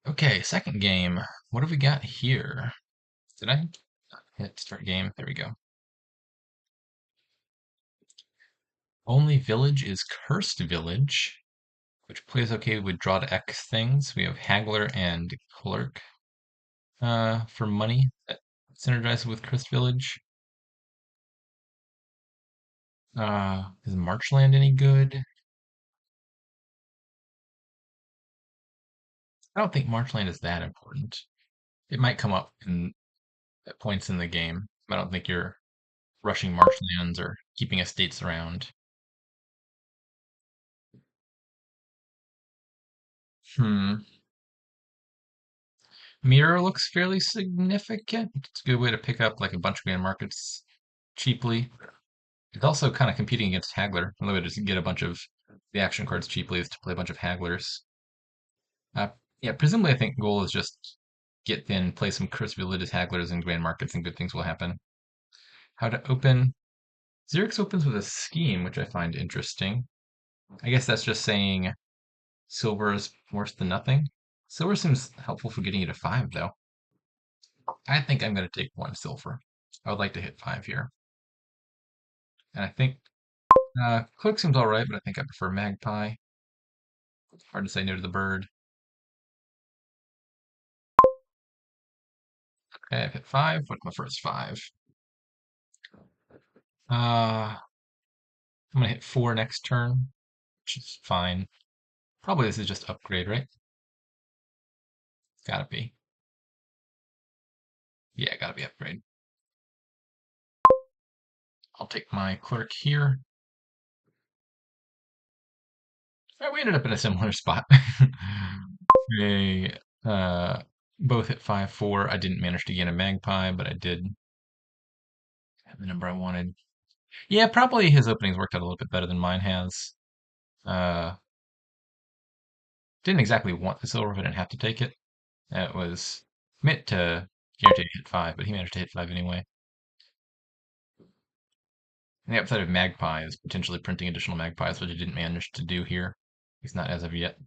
Okay, second game. What have we got here? Did I hit start game? There we go. Only village is Cursed Village, which plays okay with draw to X things. We have Haggler and Clerk for money that synergizes with Cursed Village. Is Marchland any good? I don't think Marchland is that important. It might come up at points in the game. I don't think you're rushing marshlands or keeping estates around. Hmm. Mirror looks fairly significant. It's a good way to pick up like a bunch of grand markets cheaply. It's also kind of competing against Haggler. Another way to get a bunch of the action cards cheaply is to play a bunch of Hagglers. Uh, yeah, presumably I think goal is just get thin, play some Chris Religious Hagglers in grand markets, and good things will happen. How to open? Xyrix opens with a scheme, which I find interesting. I guess that's just saying silver is worse than nothing. Silver seems helpful for getting you to 5, though. I think I'm going to take 1 silver. I would like to hit 5 here. And I think cloak seems all right, but I think I prefer magpie. Hard to say no to the bird. Okay, I've hit 5. What's my first 5? I'm going to hit 4 next turn, which is fine. Probably this is just upgrade, right? Gotta be. Yeah, gotta be upgrade. I'll take my clerk here. We ended up in a similar spot. They both hit 5-4. I didn't manage to gain a magpie, but I did have the number I wanted. Yeah, probably his openings worked out a little bit better than mine has. Uh, didn't exactly want the silver, but I didn't have to take it. It was meant to guarantee to hit 5, but he managed to hit 5 anyway. And the upside of magpie is potentially printing additional magpies, which he didn't manage to do here. He's not as of yet.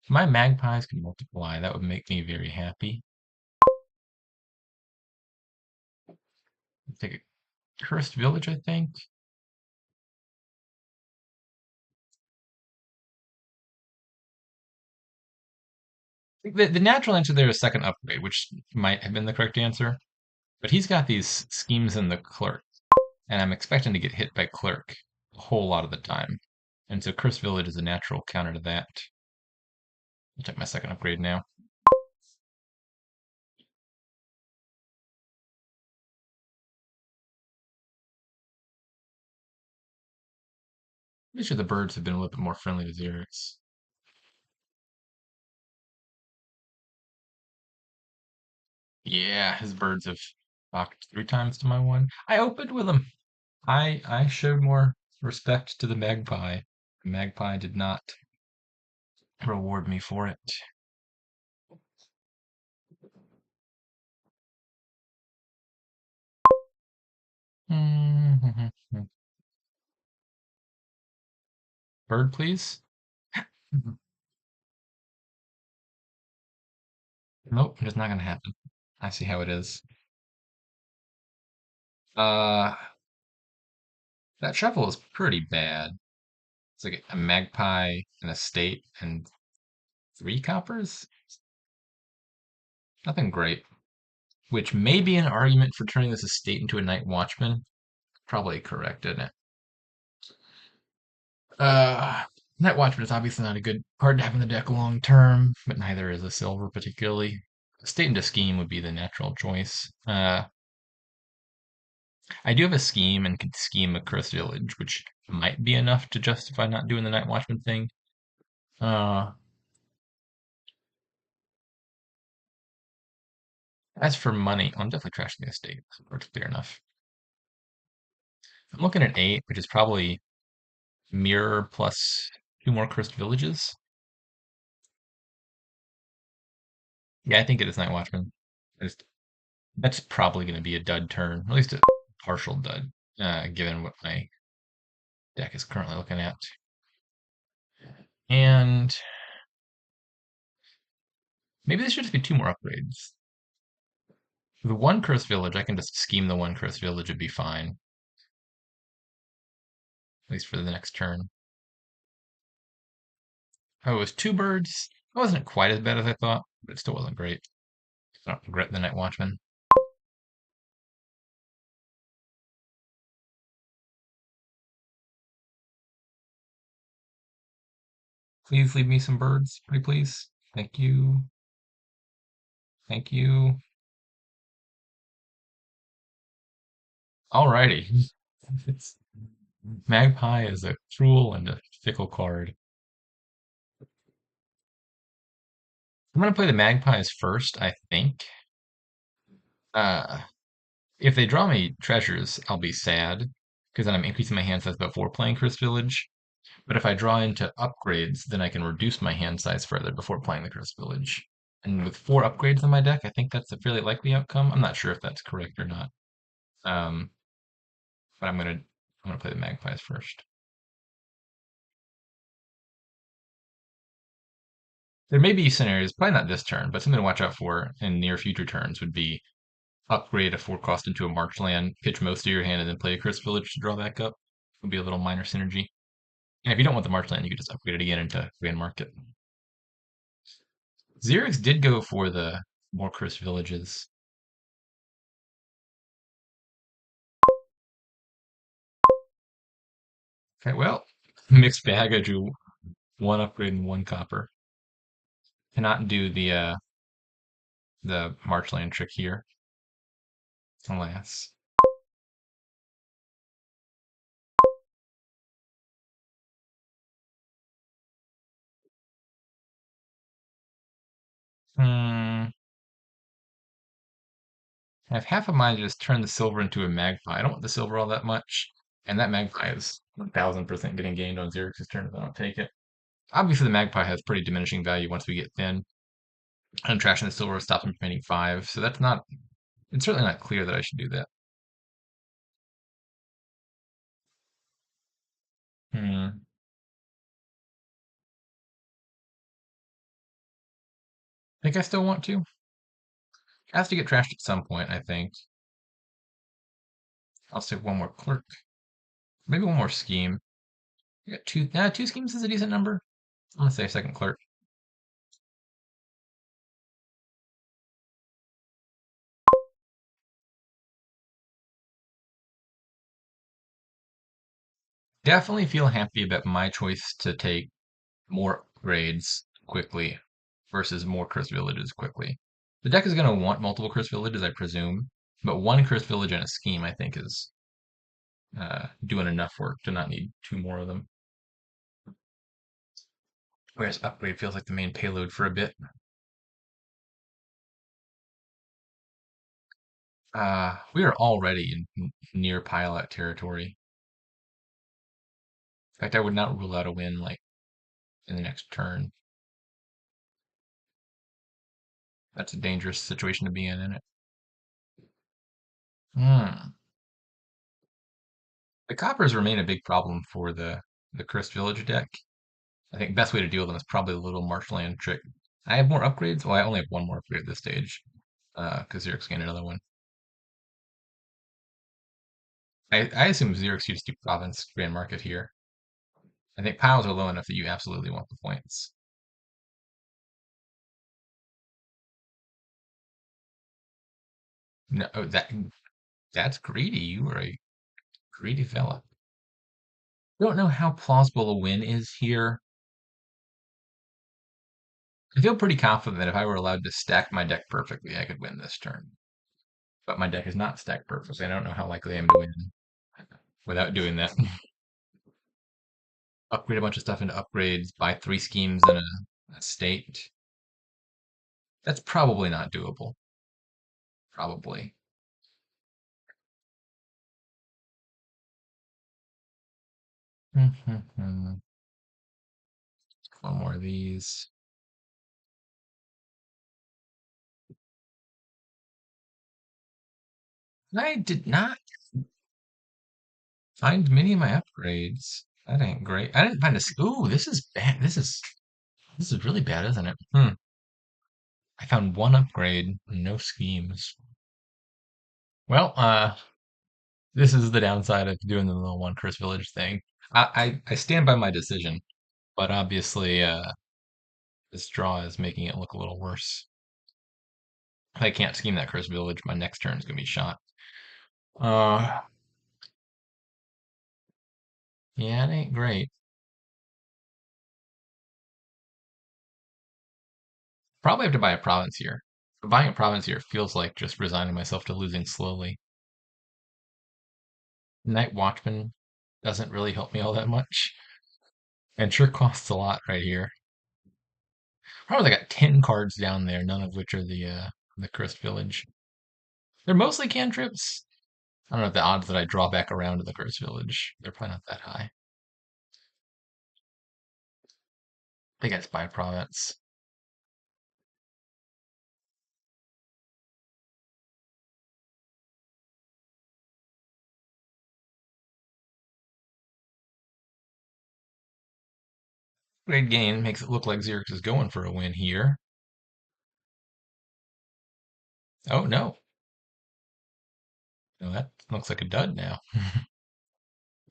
If my magpies can multiply, that would make me very happy. Take a cursed village, I think. The natural answer there is second upgrade, which might have been the correct answer. But he's got these schemes in the clerk, and I'm expecting to get hit by clerk a whole lot of the time. And so cursed village is a natural counter to that. I'll take my second upgrade now. Pretty sure the birds have been a little bit more friendly to Xerix. Yeah, his birds have knocked 3 times to my 1. I opened with him. I showed more respect to the magpie. The magpie did not reward me for it. Bird, please. Nope, it's not gonna happen. I see how it is. Uh, that shuffle is pretty bad. It's like a magpie, an estate, and 3 coppers? Nothing great. Which may be an argument for turning this estate into a night watchman. Probably correct, isn't it? Uh, Night watchman is obviously not a good card to have in the deck long term, but neither is a silver particularly. Estate into scheme would be the natural choice. I do have a scheme and can scheme a Cursed Village, which might be enough to justify not doing the Night Watchman thing. Uh, as for money, I'm definitely trashing the estate. That's clear enough. I'm looking at 8, which is probably Mirror plus 2 more Cursed Villages. Yeah, I think it is Night Watchman. That's probably going to be a dud turn, at least a partial dud, given what my deck is currently looking at. And maybe there should just be two more upgrades. The one Curse Village, I can just scheme the one Curse Village, would be fine. At least for the next turn. Oh, it was two birds. It wasn't quite as bad as I thought, but it still wasn't great. I don't regret the Night Watchman. Please leave me some birds, pretty please. Thank you. Thank you. Alrighty. It's, Magpie is a cruel and a fickle card. I'm gonna play the Magpies first, I think. Uh, if they draw me treasures, I'll be sad, because then I'm increasing my hand size before playing Curse Village. But if I draw into upgrades, then I can reduce my hand size further before playing the Curse Village. And with four upgrades in my deck, I think that's a fairly likely outcome. I'm not sure if that's correct or not. Um, but I'm gonna play the Magpies first. There may be scenarios, probably not this turn, but something to watch out for in near future turns would be upgrade a 4 cost into a Marchland, pitch most of your hand, and then play a Curse Village to draw back up. Would be a little minor synergy. And if you don't want the Marchland, you could just upgrade it again into Grand Market. Xyrix did go for the more Curse Villages. Okay, well, mixed bag. I drew one upgrade and one copper. Cannot do the Marchland trick here, alas. Hmm. I have half a mind to just turn the silver into a magpie. I don't want the silver all that much, and that magpie is 1,000% getting gained on Xerxes' turn if I don't take it. Obviously, the magpie has pretty diminishing value once we get thin, and trashing the silver stops him from hitting 5, so that's not. It's certainly not clear that I should do that. Hmm. Think I still want to? Has to get trashed at some point, I think. I'll say one more clerk. Maybe one more scheme. I got two. Two schemes is a decent number. I'm gonna say a second clerk. Definitely feel happy about my choice to take more grades quickly versus more cursed villages quickly. The deck is going to want multiple cursed villages, I presume, but one cursed village and a scheme, I think, is doing enough work to not need two more of them. Whereas upgrade feels like the main payload for a bit. We are already in near pile-out territory. In fact, I would not rule out a win like in the next turn. That's a dangerous situation to be in, isn't it? Hmm. The coppers remain a big problem for the cursed village deck. I think best way to deal with them is probably the little marshland trick. I have more upgrades. Well, I only have one more upgrade at this stage, because Xerxes gained another one. I assume Xerxes used to do province grand market here. I think piles are low enough that you absolutely want the points. No, oh, that's greedy. You are a greedy fella. Don't know how plausible a win is here. I feel pretty confident that if I were allowed to stack my deck perfectly, I could win this turn. But my deck is not stacked perfectly. I don't know how likely I am to win without doing that. Upgrade a bunch of stuff into upgrades, buy 3 schemes in a state. That's probably not doable. Probably. One more of these. I did not Find many of my upgrades. That ain't great. I didn't find a. Ooh, this is bad. This is really bad, isn't it? I found one upgrade, no schemes. Well, this is the downside of doing the little one curse village thing. I stand by my decision, but obviously, this draw is making it look a little worse. If I can't scheme that curse village, my next turn is gonna be shot. Uh, yeah, it ain't great. Probably have to buy a province here. But buying a province here feels like just resigning myself to losing slowly. Night Watchman doesn't really help me all that much, and sure costs a lot right here. Probably I got 10 cards down there, none of which are the cursed village. They're mostly cantrips. I don't know if the odds that I draw back around to the cursed village, they're probably not that high. I think it's by province. Great gain makes it look like Xyrix is going for a win here. Oh no. No, that looks like a dud now.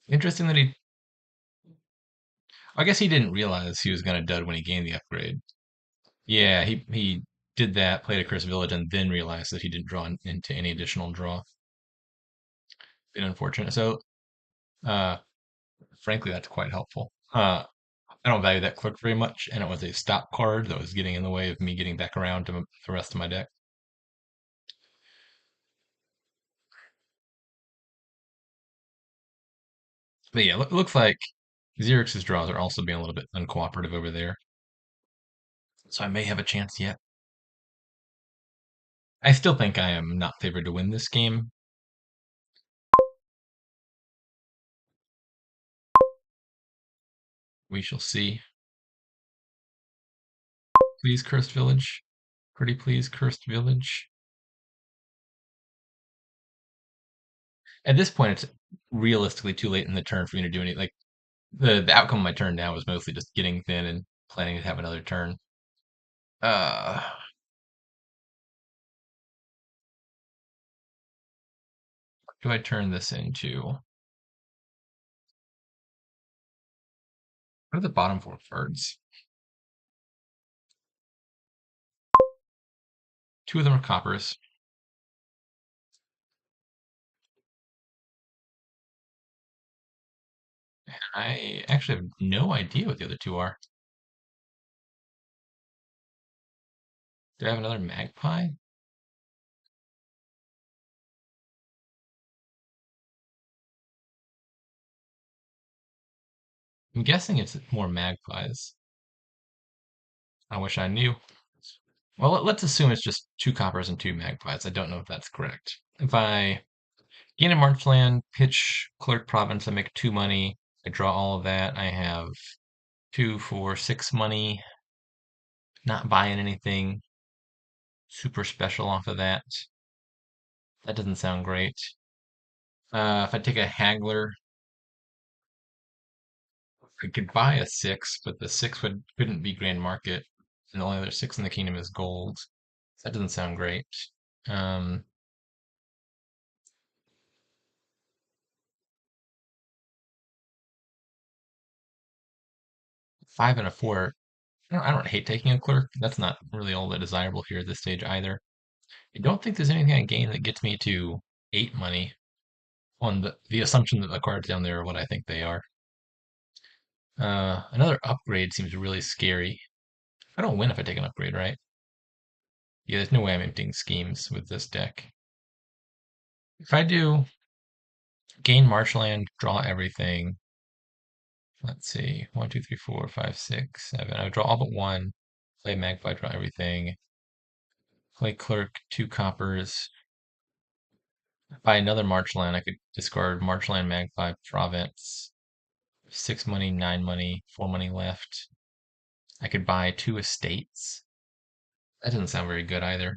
Interesting that I guess he didn't realize he was going to dud when he gained the upgrade. Yeah, he did that, played a Curse Village, and then realized that he didn't draw into any additional draw. Been unfortunate. So, uh, frankly, that's quite helpful. I don't value that clerk very much, and it was a stop card that was getting in the way of me getting back around to the rest of my deck. But yeah, looks like Xerx's draws are also being a little bit uncooperative over there. So I may have a chance yet. I still think I am not favored to win this game. We shall see. Please, Cursed Village. Pretty please, Cursed Village. At this point, it's realistically too late in the turn for me to do anything. Like the outcome of my turn now is mostly just getting thin and planning to have another turn. Uh, what do I turn this into? What are the bottom four cards? Two of them are coppers. I actually have no idea what the other two are. Do I have another magpie? I'm guessing it's more magpies. I wish I knew. Well, let's assume it's just two coppers and two magpies. I don't know if that's correct. If I gain a Marchland, pitch Clerk Province, I make 2 money. I draw all of that. I have 2, 4, 6 money. Not buying anything super special off of that. That doesn't sound great. If I take a Haggler, I could buy a 6, but the 6 couldn't be Grand Market, and the only other 6 in the kingdom is gold. That doesn't sound great. Um, 5 and a 4. I don't hate taking a clerk. That's not really all that desirable here at this stage either. I don't think there's anything I gain that gets me to 8 money on the assumption that the cards down there are what I think they are. Another upgrade seems really scary. I don't win if I take an upgrade, right? Yeah, there's no way I'm emptying schemes with this deck. If I do gain Marshland, draw everything. Let's see. 1, 2, 3, 4, 5, 6, 7. I would draw all but one. Play Magpie, draw everything. Play Clerk, 2 coppers. Buy another Marchland. I could discard Marchland, Magpie, Province. 6 money, 9 money, 4 money left. I could buy 2 estates. That doesn't sound very good either.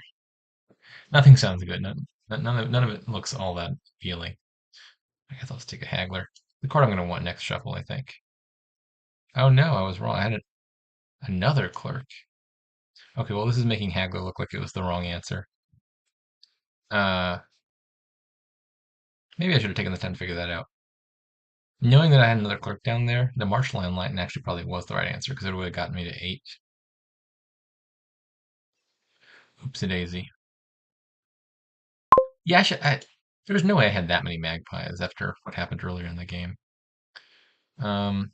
Nothing sounds good. None of it looks all that appealing. I guess I'll just take a haggler. The card I'm going to want next shuffle, I think. Oh no, I was wrong. I had another clerk. Okay, well, this is making haggler look like it was the wrong answer. Uh, Maybe I should have taken the time to figure that out. Knowing that I had another clerk down there, the Marchland line actually probably was the right answer because it would have gotten me to 8. Oopsie daisy. Yeah, there's no way I had that many magpies after what happened earlier in the game. Um,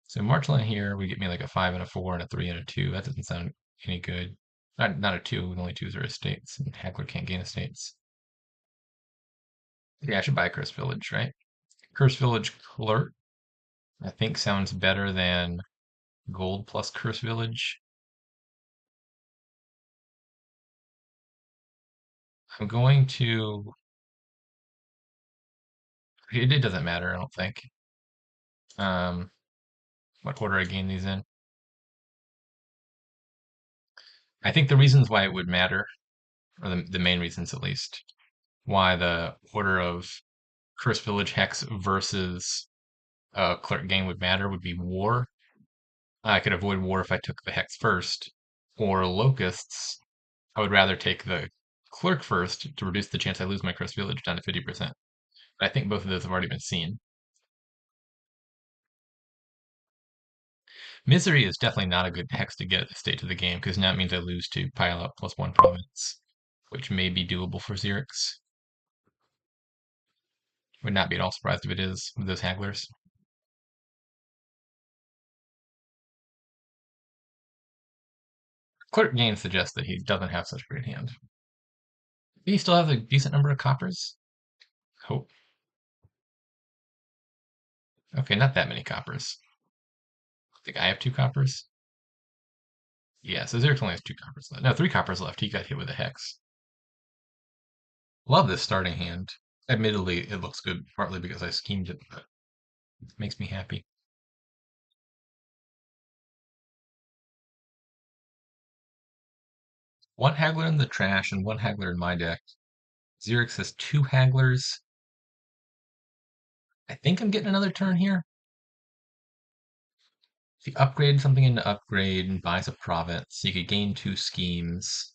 so Marchland here would get me like a 5 and a 4 and a 3 and a 2. That doesn't sound any good. Not a 2, only 2s are estates, and Haggler can't gain estates. Yeah, I should buy a Curse Village, right? Curse Village Clerk, I think sounds better than Gold plus Curse Village. I'm going to. It doesn't matter, I don't think. Um, what order I gain these in. I think the reasons why it would matter, or the main reasons at least, why the order of Curse Village Hex versus Clerk Gain would matter would be War. I could avoid War if I took the Hex first, or Locusts. I would rather take the Clerk first to reduce the chance I lose my Curse Village down to 50%. I think both of those have already been seen. Misery is definitely not a good hex to get at this stage of the game, because now it means I lose to pile up +1 province, which may be doable for xyrix. Would not be at all surprised if it is with those hagglers. Clerk Gain suggests that he doesn't have such a great hand. He still has a decent number of coppers. Hope. Okay, not that many coppers. I think I have 2 coppers. Yeah, so Xyrix only has 2 coppers left. No, 3 coppers left. He got hit with a hex. Love this starting hand. Admittedly, it looks good, partly because I schemed it, but it makes me happy. One haggler in the trash and one haggler in my deck. Xyrix has 2 hagglers. I think I'm getting another turn here. If he upgraded something into upgrade and buys a province, he could gain 2 schemes.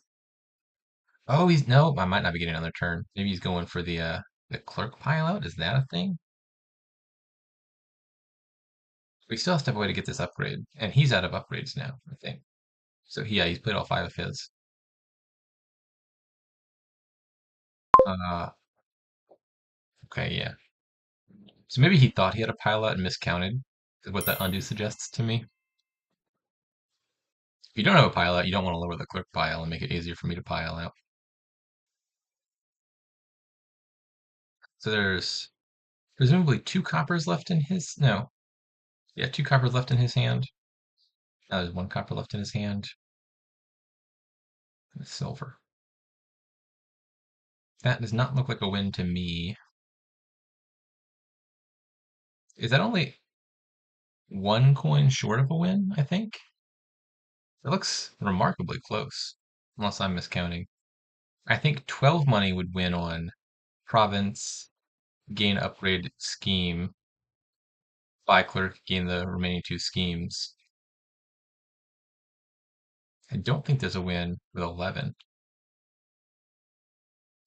Oh, no, I might not be getting another turn. Maybe he's going for the clerk pile out. Is that a thing? We still have to have a way to get this upgrade, and he's out of upgrades now, I think. So yeah, he's played all 5 of his. Uh, okay, yeah. So maybe he thought he had a pile out and miscounted, is what that undo suggests to me. If you don't have a pile out, you don't want to lower the clerk pile and make it easier for me to pile out. So there's presumably 2 coppers left in his. No. Yeah, 2 coppers left in his hand. Now there's 1 copper left in his hand. And silver. That does not look like a win to me. Is that only 1 coin short of a win, I think? It looks remarkably close, unless I'm miscounting. I think 12 money would win on province, gain upgrade scheme, buy clerk, gain the remaining 2 schemes. I don't think there's a win with 11.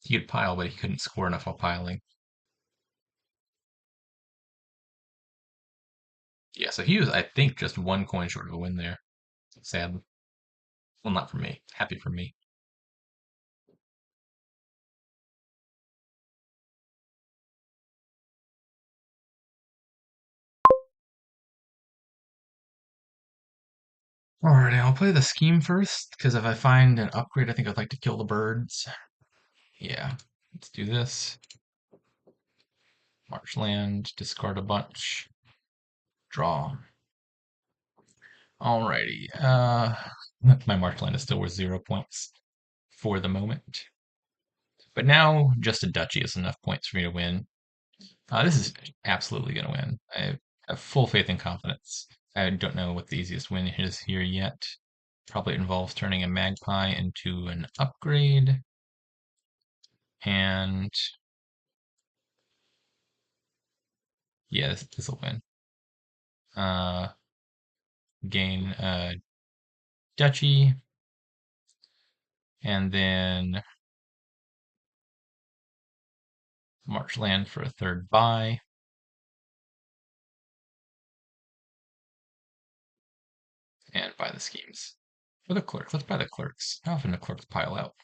He could pile, but he couldn't score enough while piling. Yeah, so he was, I think, just 1 coin short of a win there. Sad. Well, not for me. Happy for me. Alright, I'll play the scheme first, because if I find an upgrade, I think I'd like to kill the birds. Yeah, let's do this. Marchland, discard a bunch. Draw. Alrighty. My Marchland is still worth 0 points for the moment. But now just a duchy is enough points for me to win. This is absolutely going to win. I have full faith and confidence. I don't know what the easiest win is here yet. Probably involves turning a magpie into an upgrade. And Yeah, this will win. Gain duchy, and then Marchland for a third buy. And buy the schemes. For the clerk, let's buy the clerks. How often do clerks pile out?